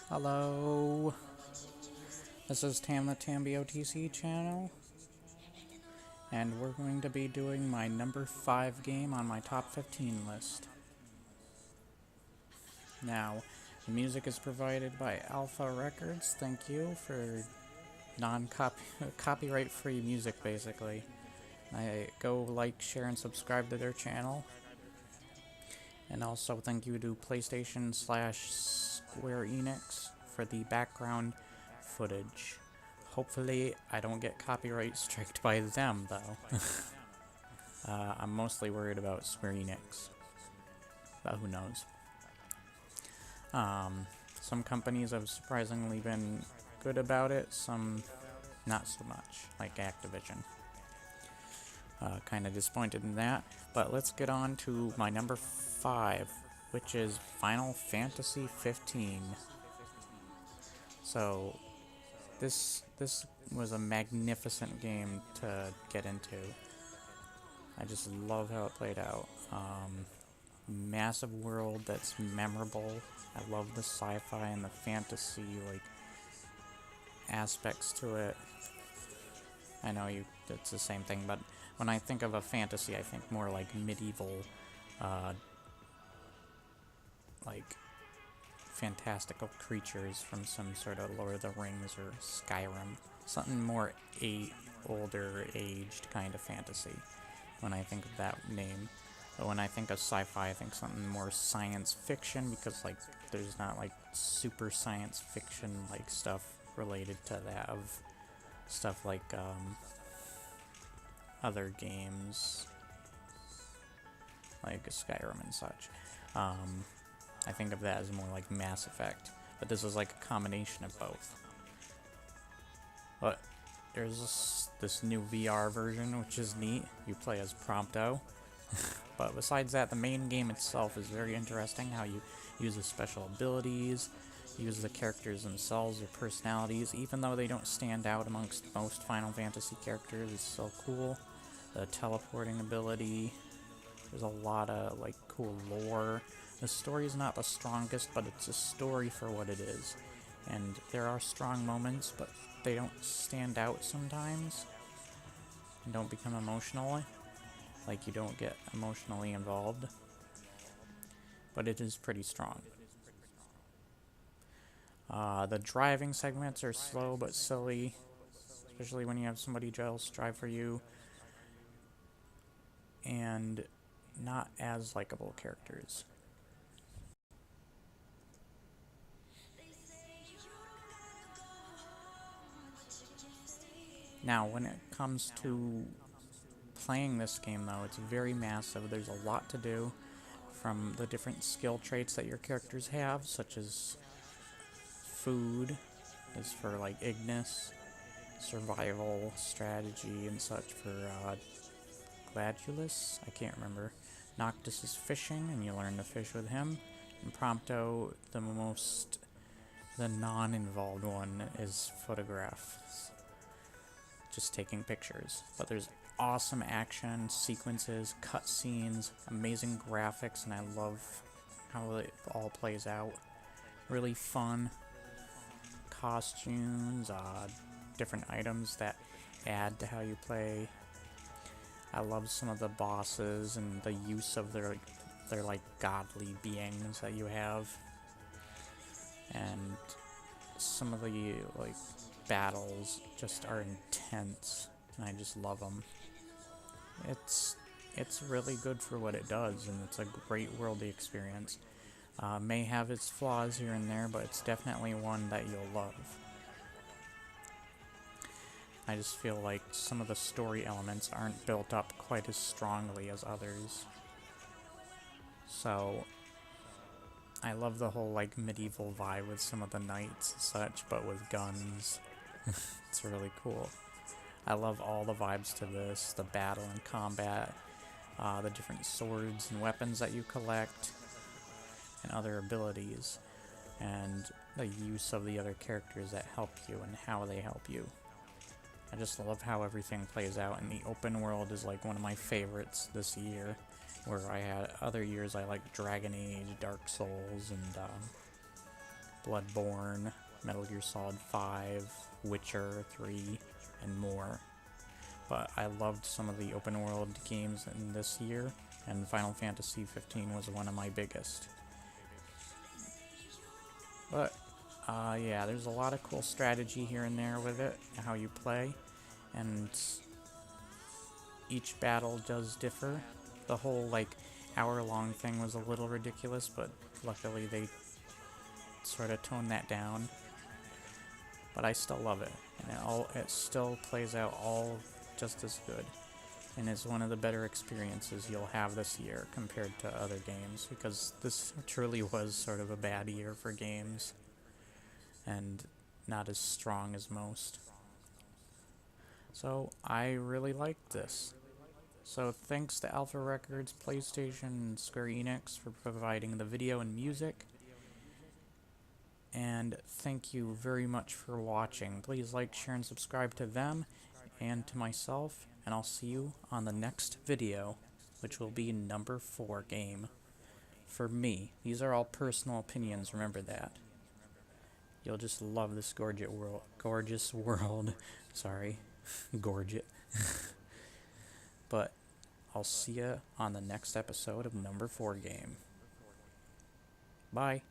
Hello, this is Tam the Tambi OTC channel, and we're going to be doing my number 5 game on my top 15 list. Now, the music is provided by Alpha Records. Thank you for copyright free music, basically. I go like, share, and subscribe to their channel. And also thank you to PlayStation / Square Enix for the background footage. Hopefully I don't get copyright striked by them, though. I'm mostly worried about Square Enix, but who knows. Some companies have surprisingly been good about it, some not so much, like Activision. Kind of disappointed in that, but let's get on to my number 5, which is Final Fantasy 15. So, this was a magnificent game to get into. I just love how it played out. Massive world that's memorable. I love the sci-fi and the fantasy aspects to it. I know it's the same thing, but when I think of a fantasy, I think more like medieval, fantastical creatures from some sort of Lord of the Rings or Skyrim. Something more older aged kind of fantasy when I think of that name. But when I think of sci-fi, I think something more science fiction, because there's not super science fiction stuff related to that of stuff other games like Skyrim and such. I think of that as more like Mass Effect, but this is like a combination of both. But there's this new VR version, which is neat. You play as Prompto. But besides that, the main game itself is very interesting, how you use the special abilities, use the characters themselves, their personalities. Even though they don't stand out amongst most Final Fantasy characters, it's so cool. The teleporting ability, there's a lot of cool lore. The story is not the strongest, but it's a story for what it is. And there are strong moments, but they don't stand out sometimes and don't become emotional. You don't get emotionally involved. But it is pretty strong. The driving segments are slow but silly, especially when you have somebody else drive for you, and not as likable characters. Now, when it comes to playing this game, though, it's very massive. There's a lot to do, from the different skill traits that your characters have, such as food is for Ignis, survival, strategy, and such for Gladulus, I can't remember. Noctis is fishing, and you learn to fish with him. And Prompto, the non-involved one, is photographs, just taking pictures. But there's awesome action sequences, cutscenes, amazing graphics, and I love how it all plays out. Really fun costumes, different items that add to how you play. I love some of the bosses and the use of their godly beings that you have, and some of the battles just are intense, and I just love them. It's really good for what it does, and it's a great worldly experience. May have its flaws here and there, but it's definitely one that you'll love. I just feel like some of the story elements aren't built up quite as strongly as others. So, I love the whole medieval vibe with some of the knights and such, but with guns. It's really cool. I love all the vibes to this, the battle and combat, the different swords and weapons that you collect, and other abilities, and the use of the other characters that help you and how they help you. I just love how everything plays out, and the open world is one of my favorites this year, where I had other years I liked Dragon Age, Dark Souls, and Bloodborne, Metal Gear Solid 5, Witcher 3, and more. But I loved some of the open world games in this year, and Final Fantasy 15 was one of my biggest. But, yeah, there's a lot of cool strategy here and there with it, how you play, and each battle does differ. The whole, like, hour-long thing was a little ridiculous, but luckily they sort of toned that down. But I still love it, and it still plays out all just as good, and is one of the better experiences you'll have this year compared to other games, because this truly was sort of a bad year for games, and not as strong as most. So I really liked this. So thanks to Alpha Records, PlayStation, and Square Enix for providing the video and music. And thank you very much for watching. Please like, share, and subscribe to them and to myself. And I'll see you on the next video, which will be number 4 game. For me. These are all personal opinions, remember that. You'll just love this gorgeous world. Sorry. Gorgeous. But I'll see you on the next episode of number 4 game. Bye.